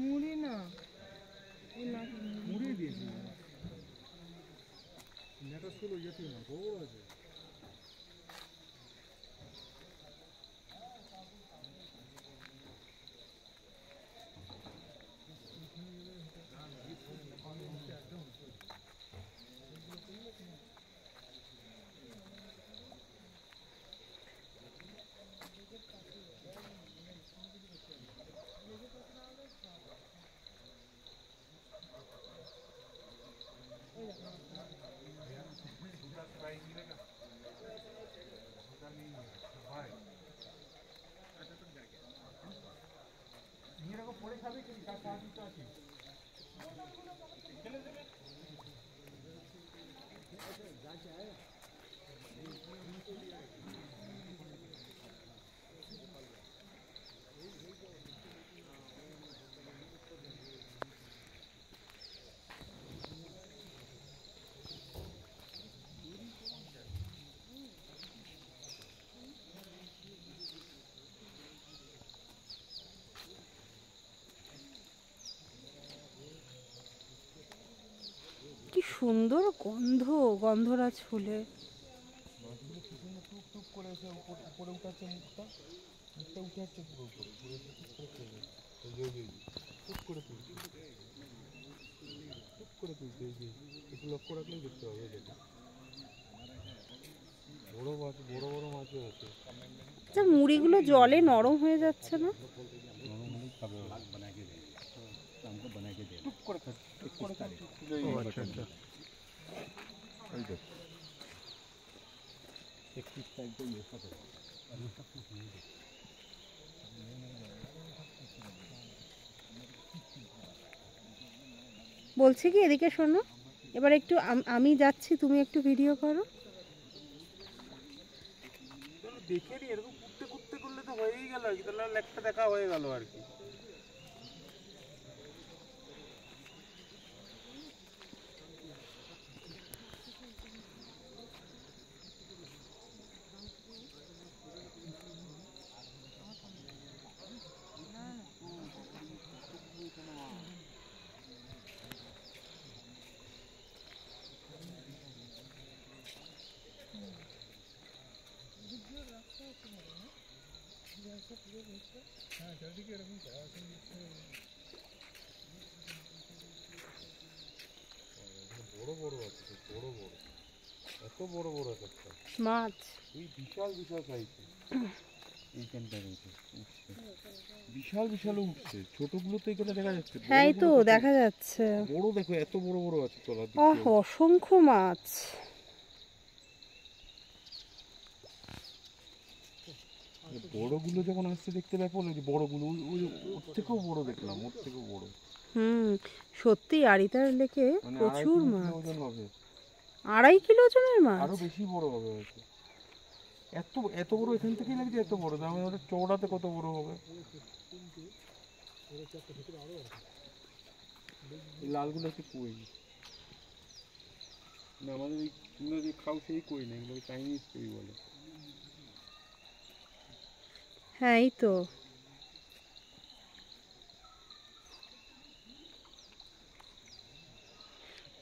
মুড়ি না, মুড়ি দিয়েছি নেটা ছিল যেতে না বড় আছে। পরে খাবে কি তার সাহায্য আছে চলে যাবে কি সুন্দর গন্ধ, গন্ধরাজ ফুলে। টুক করে এসে উপরে উঠাচ্ছে মুখটা উঠে যাচ্ছে পুরো উপরে টুক করে তুলছে টুক করে তুলছে। এই যে একটু লক্ষ্য রাখলেই দেখতে হবে। দেখো বড় মাছ, বড় বড় মাছও আছে। আচ্ছা, মুড়িগুলো জলে নরম হয়ে যাচ্ছে না? টুক করে খাচ্ছে, টুক করে আচ্ছা আচ্ছা। এই দেখ 31 তারিখ তো ইয়ে সাথে বলছি কি, এদিকে শোনো, এবার একটু আমি যাচ্ছি, তুমি একটু ভিডিও করো। দেখে নি এরকম কুত্তে কুত্তে করলে তো হয়েই গেল আর কি, তাহলে একটা দেখা হয়ে গেল আর কি। হ্যাঁ চারিদিকে এরকম বড় বড় আছে, বড় বড়, এত বড় বড় একটা মাছ, এই বিশাল বিশাল সাইজ। এইখানটা রয়েছে বিশাল বিশাল উঠছে, ছোটগুলো তো এখানে দেখা যাচ্ছে। হ্যাঁ তো দেখা যাচ্ছে, বড় দেখো এত বড় বড় আছে তলার দিকে। অসংখ্য মাছ। বড়গুলো যখন আসছে দেখতে ব্যাপার লাগে, বড়গুলো ওর থেকেও বড় দেখলাম, ওর থেকেও বড়। সত্যি আড়িটার লেকে প্রচুর মাছ। ওজন হবে 2.5 কিলো ওজনের মাছ, আরো বেশি বড় হবে হয়তো। এত এত বড় এখান থেকেই লাগছে, এত বড় দাম ওটা চওড়াতে কত বড় হবে। লালগুলো হচ্ছে কই না, আমাদের ওই তোমরা যে খাও সেই কই না, এগুলো চাইনিজ কই বলে। হ্যাঁ এই তো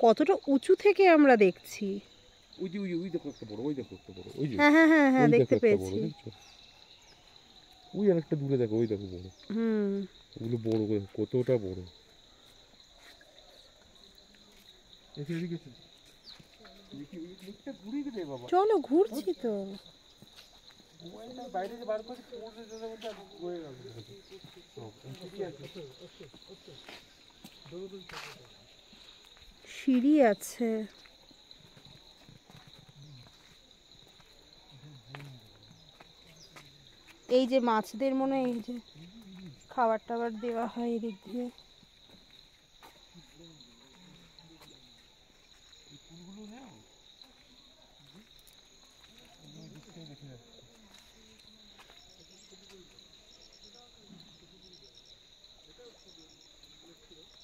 কতটা উঁচু থেকে আমরা দেখছি। ওই যে ওই দেখো একটা বড়, ওই দেখো একটা বড়, ওই যে হ্যাঁ হ্যাঁ হ্যাঁ হ্যাঁ দেখতে পেয়েছি। ওই আরেকটা দূরে দেখো, ওই দেখো বড়। ওগুলো বড়, কতটা বড়। চলো ঘুরছি তো। সিঁড়ি আছে, এই যে মাছদের মনে হয় এই যে খাবার টাবার দেওয়া হয় এদিক দিয়ে।